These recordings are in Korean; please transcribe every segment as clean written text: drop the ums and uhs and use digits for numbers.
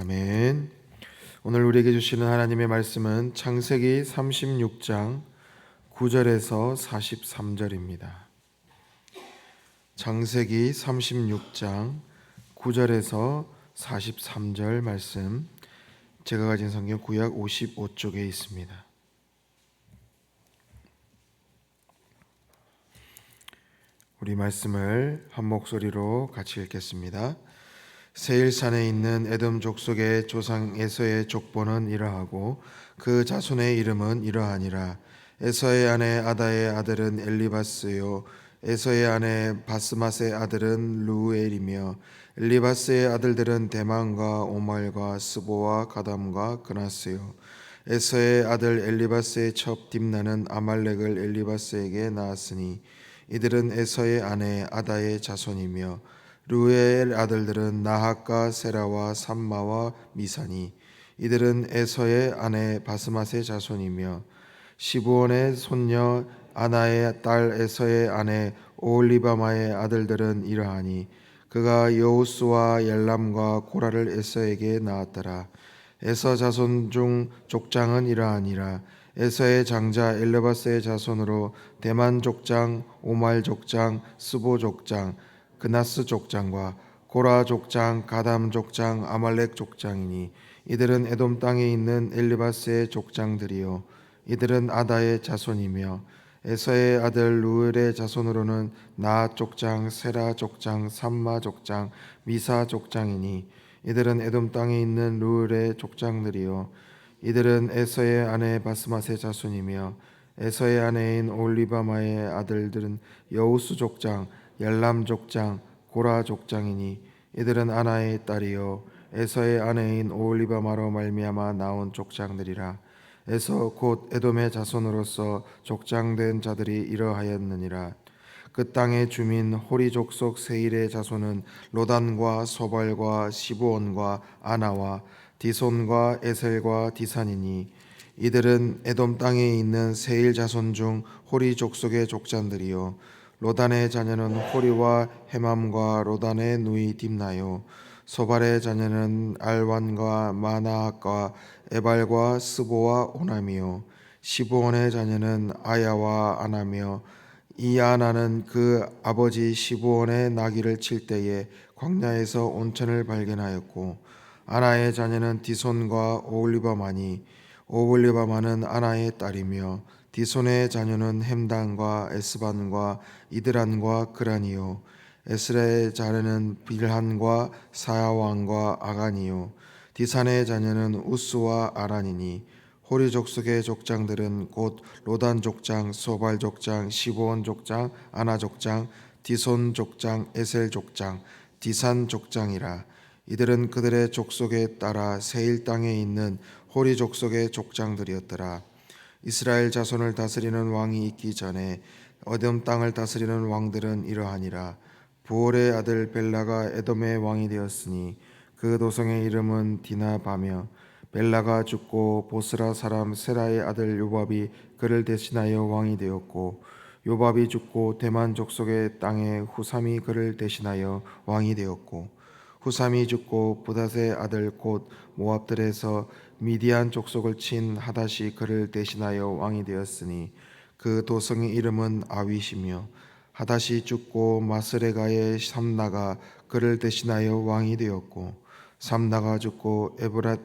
아멘. 오늘 우리에게 주시는 하나님의 말씀은 창세기 36장 9절에서 43절입니다. 창세기 36장 9절에서 43절 말씀, 제가 가진 성경 구약 55쪽에 있습니다. 우리 말씀을 한 목소리로 같이 읽겠습니다. 세일산에 있는 에돔 족속의 조상 에서의 족보는 이러하고 그 자손의 이름은 이러하니라. 에서의 아내 아다의 아들은 엘리바스요, 에서의 아내 바스맛의 아들은 루엘이며, 엘리바스의 아들들은 대만과 오말과 스보와 가담과 그나스요. 에서의 아들 엘리바스의 첩 딥나는 아말렉을 엘리바스에게 낳았으니 이들은 에서의 아내 아다의 자손이며, 루엘 아들들은 나핫과 세라와 삼마와 미사니 이들은 에서의 아내 바스맛의 자손이며, 시브온의 손녀 아나의 딸 에서의 아내 오홀리바마의 아들들은 이러하니 그가 여우스와 얄람과 고라를 에서에게 낳았더라. 에서 자손 중 족장은 이러하니라. 에서의 장자 엘르바스의 자손으로 대만 족장, 오말 족장, 스보 족장, 그나스 족장과 고라 족장, 가담 족장, 아말렉 족장이니 이들은 에돔 땅에 있는 엘리바스의 족장들이요, 이들은 아다의 자손이며, 에서의 아들 루엘의 자손으로는 나핫 족장, 세라 족장, 삼마 족장, 미사 족장이니 이들은 에돔 땅에 있는 루엘의 족장들이요, 이들은 에서의 아내 바스맛의 자손이며, 에서의 아내인 올리바마의 아들들은 여우스 족장, 얄람 족장, 고라 족장이니 이들은 아나의 딸이요 에서의 아내인 오홀리바마로 말미암아 나온 족장들이라. 에서 곧 에돔의 자손으로서 족장된 자들이 이러하였느니라. 그 땅의 주민 호리 족속 세일의 자손은 로단과 소발과 시브온과 아나와 디손과 에셀과 디산이니 이들은 에돔 땅에 있는 세일 자손 중 호리 족속의 족장들이요, 로단의 자녀는 호리와 헤맘과 로단의 누이 딥나요, 소발의 자녀는 알완과 마나핫과 에발과 스보와 오남이요, 시브온의 자녀는 아야와 아나며, 이 아나는 그 아버지 시브온의 나귀를 칠 때에 광야에서 온천을 발견하였고, 아나의 자녀는 디손과 오홀리바마니 오홀리바마는 아나의 딸이며, 디손의 자녀는 햄단과 에스반과 이드란과 그란이요, 에스라의 자녀는 빌한과 사야왕과 아간이요, 디산의 자녀는 우스와 아란이니 호리 족속의 족장들은 곧 로단 족장, 소발 족장, 시브온 족장, 아나 족장, 디손 족장, 에셀 족장, 디산 족장이라. 이들은 그들의 족속에 따라 세일 땅에 있는 호리 족속의 족장들이었더라. 이스라엘 자손을 다스리는 왕이 있기 전에 에돔 땅을 다스리는 왕들은 이러하니라. 부올의 아들 벨라가 에돔의 왕이 되었으니 그 도성의 이름은 디나바며, 벨라가 죽고 보스라 사람 세라의 아들 요밥이 그를 대신하여 왕이 되었고, 요밥이 죽고 대만 족속의 땅에 후삼이 그를 대신하여 왕이 되었고, 후삼이 죽고 부닷의 아들 곧 모압들에서 미디안 족속을 친 하닷이 그를 대신하여 왕이 되었으니 그 도성의 이름은 아윗이며, 하닷이 죽고 마스레가의 삼나가 그를 대신하여 왕이 되었고, 삼나가 죽고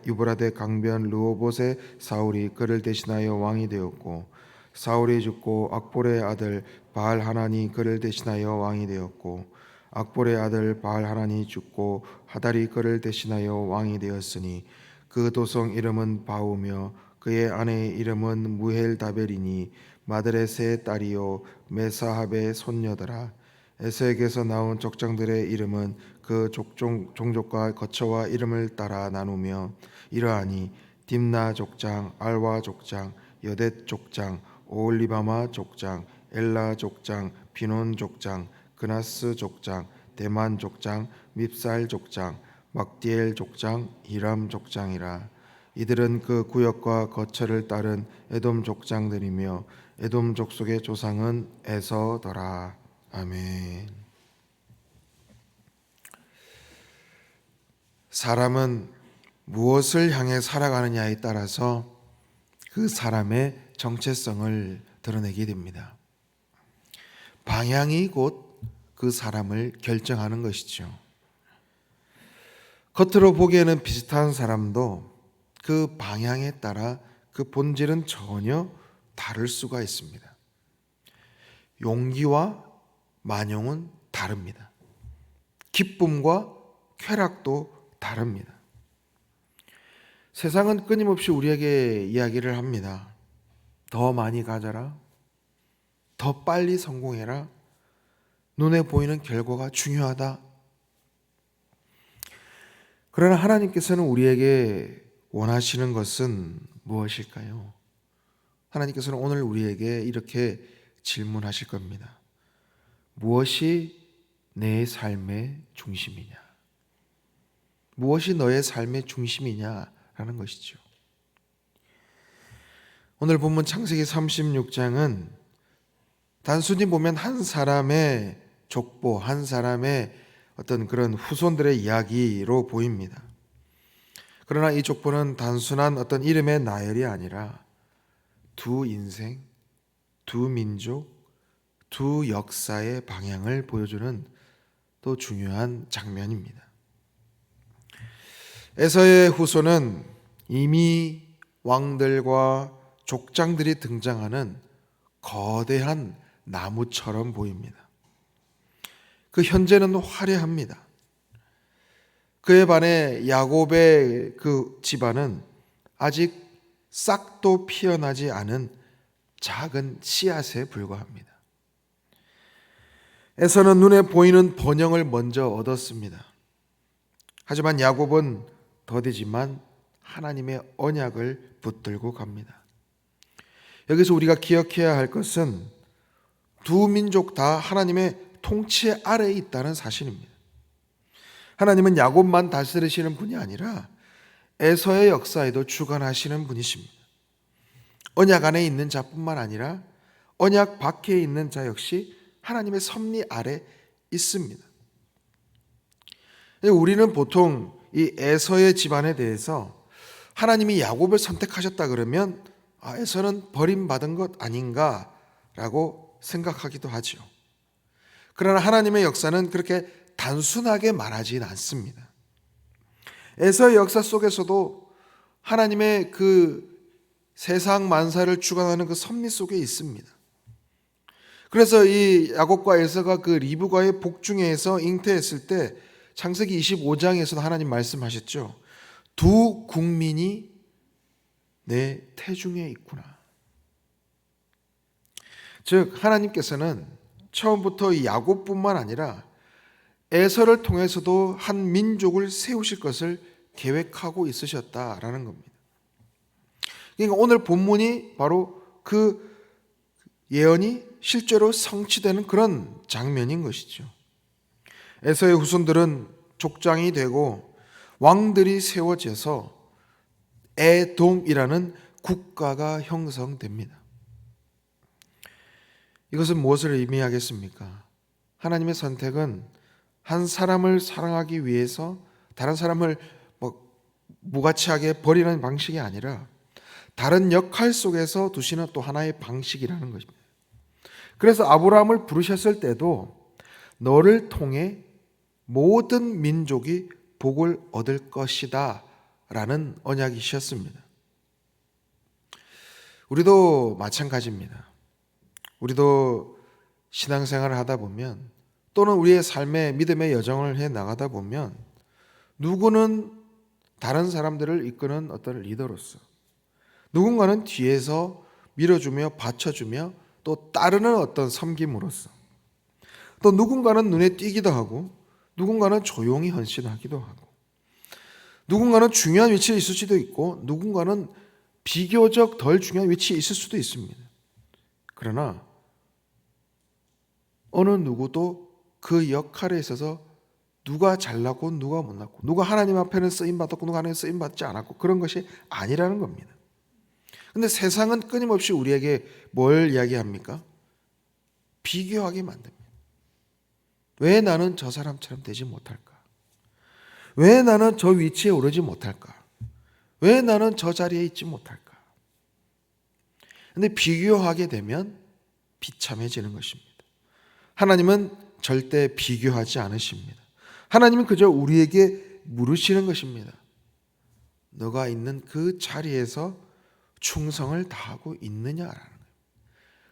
유브라데 강변 르호봇의 사울이 그를 대신하여 왕이 되었고, 사울이 죽고 악볼의 아들 바알하난이 그를 대신하여 왕이 되었고, 악볼의 아들 바알하난이 죽고 하달이 그를 대신하여 왕이 되었으니 그 도성 이름은 바우며 그의 아내의 이름은 무헬다벨이니 마드레스의 딸이요 메사합의 손녀더라. 에서에게서 나온 족장들의 이름은 그 종족과 거처와 이름을 따라 나누며 이러하니 딥나 족장, 알와 족장, 여댓 족장, 오홀리바마 족장, 엘라 족장, 비논 족장, 그나스 족장, 대만 족장, 밉살 족장, 막디엘 족장, 히람 족장이라. 이들은 그 구역과 거처를 따른 에돔 족장들이며 에돔 족속의 조상은 에서더라. 아멘. 사람은 무엇을 향해 살아가느냐에 따라서 그 사람의 정체성을 드러내게 됩니다. 방향이 곧 그 사람을 결정하는 것이죠. 겉으로 보기에는 비슷한 사람도 그 방향에 따라 그 본질은 전혀 다를 수가 있습니다. 용기와 만용은 다릅니다. 기쁨과 쾌락도 다릅니다. 세상은 끊임없이 우리에게 이야기를 합니다. 더 많이 가져라. 더 빨리 성공해라. 눈에 보이는 결과가 중요하다. 그러나 하나님께서는 우리에게 원하시는 것은 무엇일까요? 하나님께서는 오늘 우리에게 이렇게 질문하실 겁니다. 무엇이 내 삶의 중심이냐? 무엇이 너의 삶의 중심이냐라는 것이죠. 오늘 본문 창세기 36장은 단순히 보면 한 사람의 족보, 한 사람의 어떤 그런 후손들의 이야기로 보입니다. 그러나 이 족보는 단순한 어떤 이름의 나열이 아니라 두 인생, 두 민족, 두 역사의 방향을 보여주는 또 중요한 장면입니다. 에서의 후손은 이미 왕들과 족장들이 등장하는 거대한 나무처럼 보입니다. 그 현재는 화려합니다. 그에 반해 야곱의 그 집안은 아직 싹도 피어나지 않은 작은 씨앗에 불과합니다. 에서는 눈에 보이는 번영을 먼저 얻었습니다. 하지만 야곱은 더디지만 하나님의 언약을 붙들고 갑니다. 여기서 우리가 기억해야 할 것은 두 민족 다 하나님의 통치 아래에 있다는 사실입니다. 하나님은 야곱만 다스리시는 분이 아니라 에서의 역사에도 주관하시는 분이십니다. 언약 안에 있는 자뿐만 아니라 언약 밖에 있는 자 역시 하나님의 섭리 아래 있습니다. 우리는 보통 이 에서의 집안에 대해서 하나님이 야곱을 선택하셨다 그러면 에서는 버림받은 것 아닌가라고 생각하기도 하죠. 그러나 하나님의 역사는 그렇게 단순하게 말하진 않습니다. 에서의 역사 속에서도 하나님의 그 세상 만사를 주관하는 그 섭리 속에 있습니다. 그래서 이 야곱과 에서가 그 리브가의 복중에서 잉태했을 때 창세기 25장에서도 하나님 말씀하셨죠. 두 국민이 내 태중에 있구나. 즉 하나님께서는 처음부터 이 야곱뿐만 아니라 에서를 통해서도 한 민족을 세우실 것을 계획하고 있으셨다라는 겁니다. 그러니까 오늘 본문이 바로 그 예언이 실제로 성취되는 그런 장면인 것이죠. 에서의 후손들은 족장이 되고 왕들이 세워져서 에돔이라는 국가가 형성됩니다. 이것은 무엇을 의미하겠습니까? 하나님의 선택은 한 사람을 사랑하기 위해서 다른 사람을 무가치하게 버리는 방식이 아니라 다른 역할 속에서 두시는 또 하나의 방식이라는 것입니다. 그래서 아브라함을 부르셨을 때도 너를 통해 모든 민족이 복을 얻을 것이다 라는 언약이셨습니다. 우리도 마찬가지입니다. 우리도 신앙생활을 하다 보면 또는 우리의 삶의 믿음의 여정을 해 나가다 보면 누구는 다른 사람들을 이끄는 어떤 리더로서 누군가는 뒤에서 밀어주며 받쳐주며 또 따르는 어떤 섬김으로써 또 누군가는 눈에 띄기도 하고 누군가는 조용히 헌신하기도 하고 누군가는 중요한 위치에 있을 수도 있고 누군가는 비교적 덜 중요한 위치에 있을 수도 있습니다. 그러나 어느 누구도 그 역할에 있어서 누가 잘났고 누가 못났고 누가 하나님 앞에는 쓰임받았고 누가 하나님 쓰임받지 않았고 그런 것이 아니라는 겁니다. 그런데 세상은 끊임없이 우리에게 뭘 이야기합니까? 비교하게 만듭니다. 왜 나는 저 사람처럼 되지 못할까? 왜 나는 저 위치에 오르지 못할까? 왜 나는 저 자리에 있지 못할까? 근데 비교하게 되면 비참해지는 것입니다. 하나님은 절대 비교하지 않으십니다. 하나님은 그저 우리에게 물으시는 것입니다. 너가 있는 그 자리에서 충성을 다하고 있느냐라는 거예요.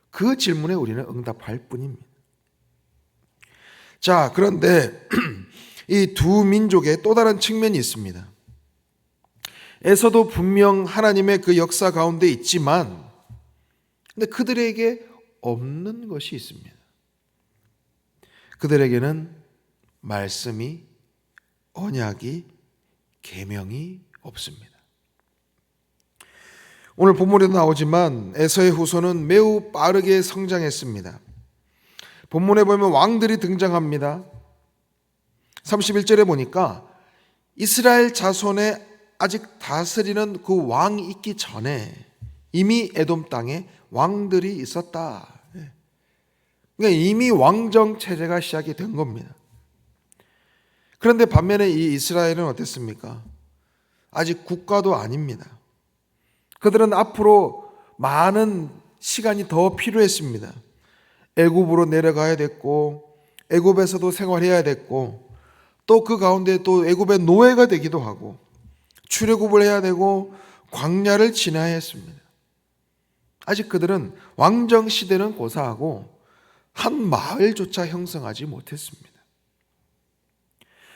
그 질문에 우리는 응답할 뿐입니다. 자, 그런데 이 두 민족의 또 다른 측면이 있습니다. 에서도 분명 하나님의 그 역사 가운데 있지만, 근데 그들에게 없는 것이 있습니다. 그들에게는 말씀이, 언약이, 계명이 없습니다. 오늘 본문에도 나오지만 에서의 후손은 매우 빠르게 성장했습니다. 본문에 보면 왕들이 등장합니다. 31절에 보니까 이스라엘 자손에 아직 다스리는 그 왕이 있기 전에 이미 에돔 땅에 왕들이 있었다. 그러니까 이미 왕정 체제가 시작이 된 겁니다. 그런데 반면에 이 이스라엘은 어땠습니까? 아직 국가도 아닙니다. 그들은 앞으로 많은 시간이 더 필요했습니다. 애굽으로 내려가야 됐고, 애굽에서도 생활해야 됐고, 또 그 가운데 또 애굽의 노예가 되기도 하고, 출애굽을 해야 되고, 광야를 지나야 했습니다. 아직 그들은 왕정 시대는 고사하고 한 마을조차 형성하지 못했습니다.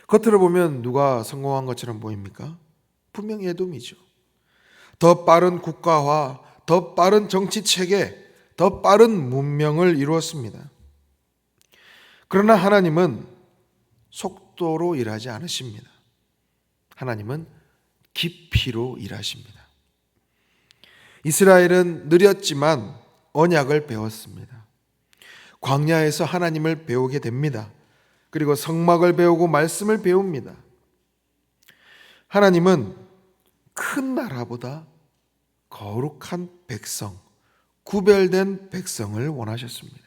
겉으로 보면 누가 성공한 것처럼 보입니까? 분명히 에돔이죠. 더 빠른 국가화, 더 빠른 정치 체계, 더 빠른 문명을 이루었습니다. 그러나 하나님은 속도로 일하지 않으십니다. 하나님은 깊이로 일하십니다. 이스라엘은 느렸지만 언약을 배웠습니다. 광야에서 하나님을 배우게 됩니다. 그리고 성막을 배우고 말씀을 배웁니다. 하나님은 큰 나라보다 거룩한 백성, 구별된 백성을 원하셨습니다.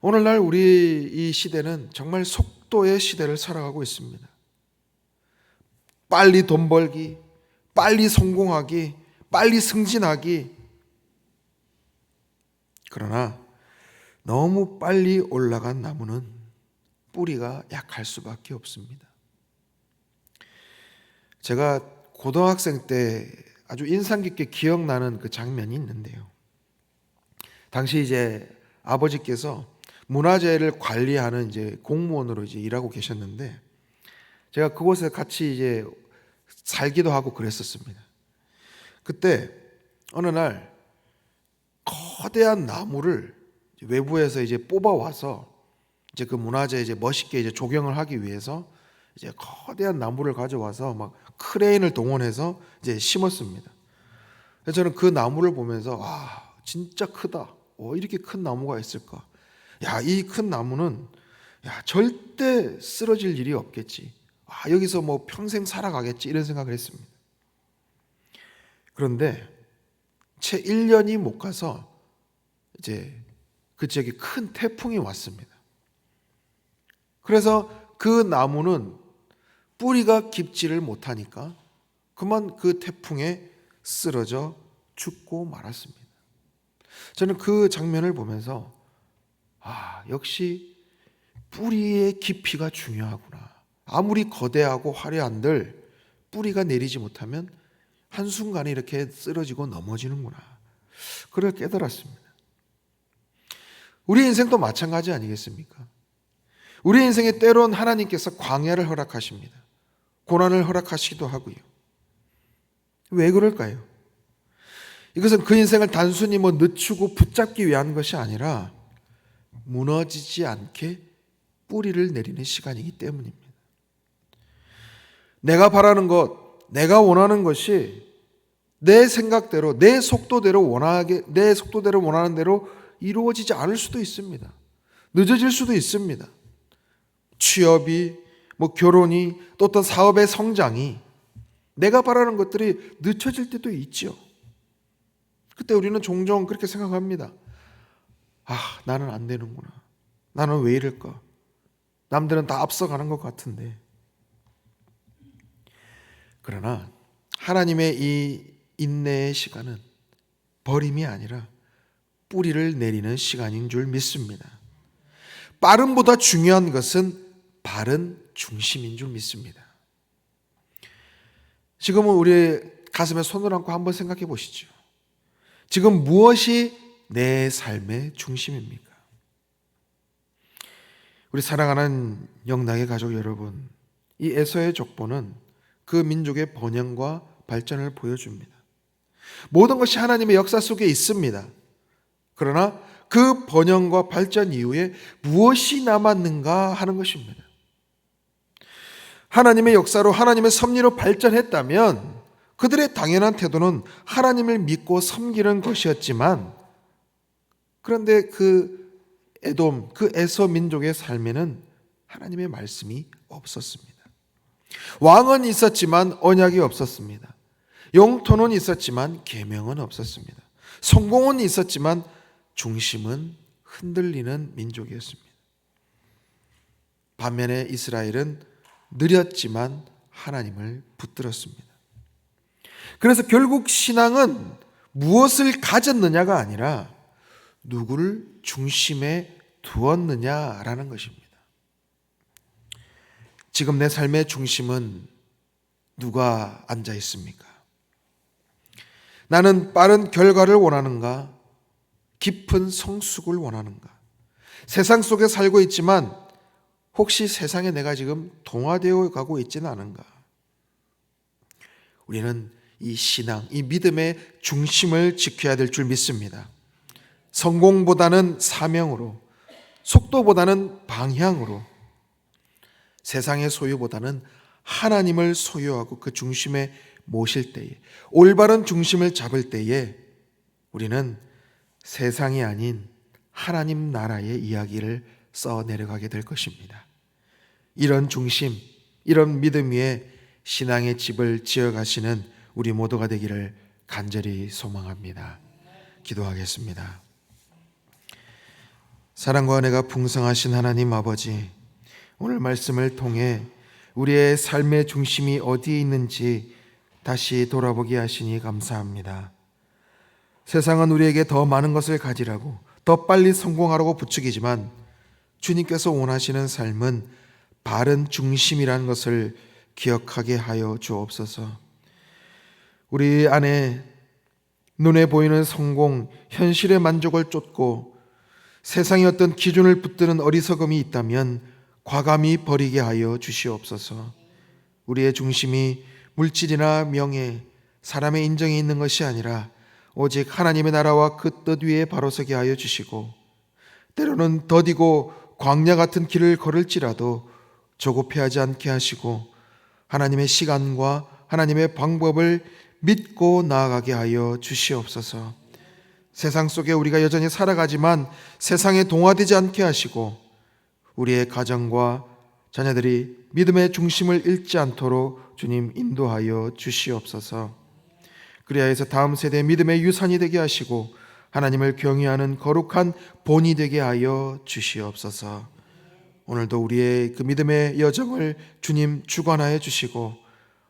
오늘날 우리 이 시대는 정말 속도의 시대를 살아가고 있습니다. 빨리 돈 벌기, 빨리 성공하기, 빨리 승진하기. 그러나 너무 빨리 올라간 나무는 뿌리가 약할 수밖에 없습니다. 제가 고등학생 때 아주 인상 깊게 기억나는 그 장면이 있는데요. 당시 이제 아버지께서 문화재를 관리하는 이제 공무원으로 이제 일하고 계셨는데, 제가 그곳에 같이 이제 살기도 하고 그랬었습니다. 그때 어느 날 거대한 나무를 외부에서 이제 뽑아와서 이제 그 문화재 이제 멋있게 이제 조경을 하기 위해서 이제 거대한 나무를 가져와서 막 크레인을 동원해서 이제 심었습니다. 그래서 저는 그 나무를 보면서 와, 진짜 크다. 이렇게 큰 나무가 있을까? 야, 이 큰 나무는 야, 절대 쓰러질 일이 없겠지. 여기서 뭐 평생 살아가겠지 이런 생각을 했습니다. 그런데 채 1년이 못 가서 이제 그 지역에 큰 태풍이 왔습니다. 그래서 그 나무는 뿌리가 깊지를 못하니까 그만 그 태풍에 쓰러져 죽고 말았습니다. 저는 그 장면을 보면서 역시 뿌리의 깊이가 중요하구나. 아무리 거대하고 화려한들 뿌리가 내리지 못하면 한순간에 이렇게 쓰러지고 넘어지는구나. 그걸 깨달았습니다. 우리 인생도 마찬가지 아니겠습니까? 우리 인생에 때론 하나님께서 광야를 허락하십니다. 고난을 허락하시기도 하고요. 왜 그럴까요? 이것은 그 인생을 단순히 늦추고 붙잡기 위한 것이 아니라 무너지지 않게 뿌리를 내리는 시간이기 때문입니다. 내가 바라는 것, 내가 원하는 것이 내 생각대로, 내 속도대로 원하는 대로 이루어지지 않을 수도 있습니다. 늦어질 수도 있습니다. 취업이, 결혼이, 또 어떤 사업의 성장이 내가 바라는 것들이 늦춰질 때도 있죠. 그때 우리는 종종 그렇게 생각합니다. 나는 안 되는구나. 나는 왜 이럴까? 남들은 다 앞서가는 것 같은데. 그러나 하나님의 이 인내의 시간은 버림이 아니라 뿌리를 내리는 시간인 줄 믿습니다. 빠름보다 중요한 것은 바른 중심인 줄 믿습니다. 지금은 우리 가슴에 손을 얹고 한번 생각해 보시죠. 지금 무엇이 내 삶의 중심입니까? 우리 사랑하는 영락의 가족 여러분, 이 에서의 족보는 그 민족의 번영과 발전을 보여줍니다. 모든 것이 하나님의 역사 속에 있습니다. 그러나 그 번영과 발전 이후에 무엇이 남았는가 하는 것입니다. 하나님의 역사로 하나님의 섭리로 발전했다면 그들의 당연한 태도는 하나님을 믿고 섬기는 것이었지만, 그런데 그 에돔, 그 에서 민족의 삶에는 하나님의 말씀이 없었습니다. 왕은 있었지만 언약이 없었습니다. 영토는 있었지만 계명은 없었습니다. 성공은 있었지만 중심은 흔들리는 민족이었습니다. 반면에 이스라엘은 느렸지만 하나님을 붙들었습니다. 그래서 결국 신앙은 무엇을 가졌느냐가 아니라 누구를 중심에 두었느냐라는 것입니다. 지금 내 삶의 중심은 누가 앉아 있습니까? 나는 빠른 결과를 원하는가? 깊은 성숙을 원하는가? 세상 속에 살고 있지만 혹시 세상에 내가 지금 동화되어 가고 있지는 않은가? 우리는 이 신앙, 이 믿음의 중심을 지켜야 될 줄 믿습니다. 성공보다는 사명으로, 속도보다는 방향으로, 세상의 소유보다는 하나님을 소유하고 그 중심에 모실 때에, 올바른 중심을 잡을 때에 우리는 세상이 아닌 하나님 나라의 이야기를 써 내려가게 될 것입니다. 이런 중심, 이런 믿음 위에 신앙의 집을 지어가시는 우리 모두가 되기를 간절히 소망합니다. 기도하겠습니다. 사랑과 은혜가 풍성하신 하나님 아버지, 오늘 말씀을 통해 우리의 삶의 중심이 어디에 있는지 다시 돌아보게 하시니 감사합니다. 세상은 우리에게 더 많은 것을 가지라고, 더 빨리 성공하라고 부추기지만 주님께서 원하시는 삶은 바른 중심이라는 것을 기억하게 하여 주옵소서. 우리 안에 눈에 보이는 성공, 현실의 만족을 쫓고 세상의 어떤 기준을 붙드는 어리석음이 있다면 과감히 버리게 하여 주시옵소서. 우리의 중심이 물질이나 명예, 사람의 인정이 있는 것이 아니라 오직 하나님의 나라와 그 뜻 위에 바로 서게 하여 주시고, 때로는 더디고 광야 같은 길을 걸을지라도 조급해하지 않게 하시고 하나님의 시간과 하나님의 방법을 믿고 나아가게 하여 주시옵소서. 세상 속에 우리가 여전히 살아가지만 세상에 동화되지 않게 하시고 우리의 가정과 자녀들이 믿음의 중심을 잃지 않도록 주님 인도하여 주시옵소서. 그래야 해서 다음 세대 믿음의 유산이 되게 하시고 하나님을 경외하는 거룩한 본이 되게 하여 주시옵소서. 오늘도 우리의 그 믿음의 여정을 주님 주관하여 주시고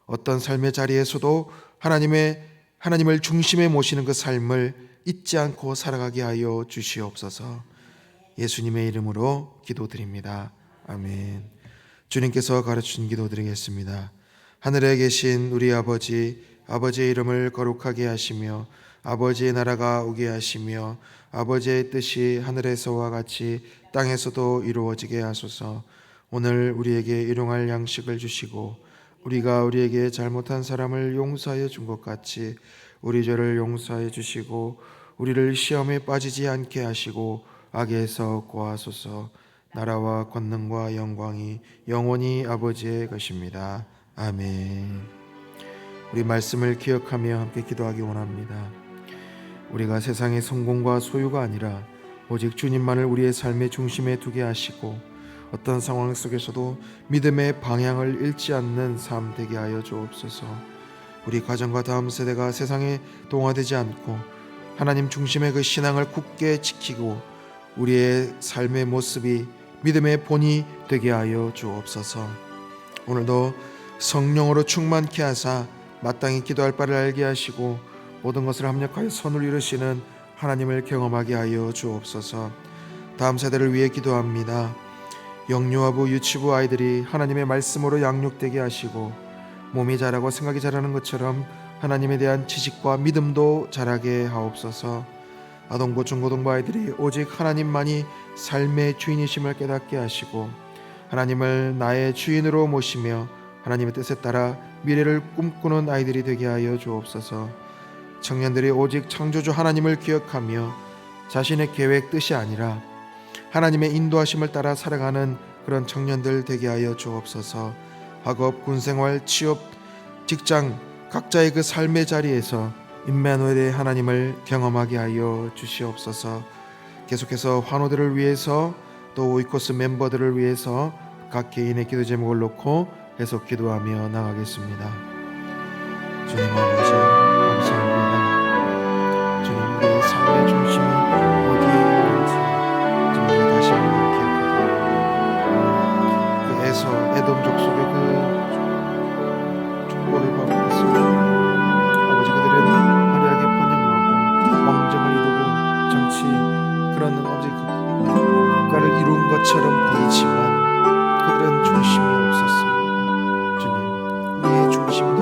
어떤 삶의 자리에서도 하나님을 중심에 모시는 그 삶을 잊지 않고 살아가게 하여 주시옵소서. 예수님의 이름으로 기도드립니다. 아멘. 주님께서 가르치신 기도 드리겠습니다. 하늘에 계신 우리 아버지, 아버지의 이름을 거룩하게 하시며 아버지의 나라가 오게 하시며 아버지의 뜻이 하늘에서와 같이 땅에서도 이루어지게 하소서. 오늘 우리에게 일용할 양식을 주시고 우리가 우리에게 잘못한 사람을 용서하여 준 것 같이 우리 죄를 용서하여 주시고 우리를 시험에 빠지지 않게 하시고 악에서 구하소서. 나라와 권능과 영광이 영원히 아버지의 것입니다. 아멘. 우리 말씀을 기억하며 함께 기도하기 원합니다. 우리가 세상의 성공과 소유가 아니라 오직 주님만을 우리의 삶의 중심에 두게 하시고 어떤 상황 속에서도 믿음의 방향을 잃지 않는 삶 되게 하여 주옵소서. 우리 가정과 다음 세대가 세상에 동화되지 않고 하나님 중심의 그 신앙을 굳게 지키고 우리의 삶의 모습이 믿음의 본이 되게 하여 주옵소서. 오늘도 성령으로 충만케 하사 마땅히 기도할 바를 알게 하시고 모든 것을 합력하여 선을 이루시는 하나님을 경험하게 하여 주옵소서. 다음 세대를 위해 기도합니다. 영유아부 유치부 아이들이 하나님의 말씀으로 양육되게 하시고 몸이 자라고 생각이 자라는 것처럼 하나님에 대한 지식과 믿음도 자라게 하옵소서. 아동부 중고등부 아이들이 오직 하나님만이 삶의 주인이심을 깨닫게 하시고 하나님을 나의 주인으로 모시며 하나님의 뜻에 따라 미래를 꿈꾸는 아이들이 되게 하여 주옵소서. 청년들이 오직 창조주 하나님을 기억하며 자신의 계획 뜻이 아니라 하나님의 인도하심을 따라 살아가는 그런 청년들 되게 하여 주옵소서. 학업, 군생활, 취업, 직장 각자의 그 삶의 자리에서 임마누엘의 하나님을 경험하게 하여 주시옵소서. 계속해서 환우들을 위해서 또 오이코스 멤버들을 위해서 각 개인의 기도 제목을 놓고 계속 기도하며 나가겠습니다. 주님 아버지 감사합니다. 주님 우리의 삶의 중심이 어디에 있는지 우리가 다시 한번 기억하고 그 에서 에돔 족속의 그 족보를 받고 있습니다. 아버지 그들은 화려하게 번영하고 왕정을 이루고 정치 그런 아버지 국가를 이룬 것처럼 보이지만 그들은 중심이 없었습니다. 주님 우리의 중심도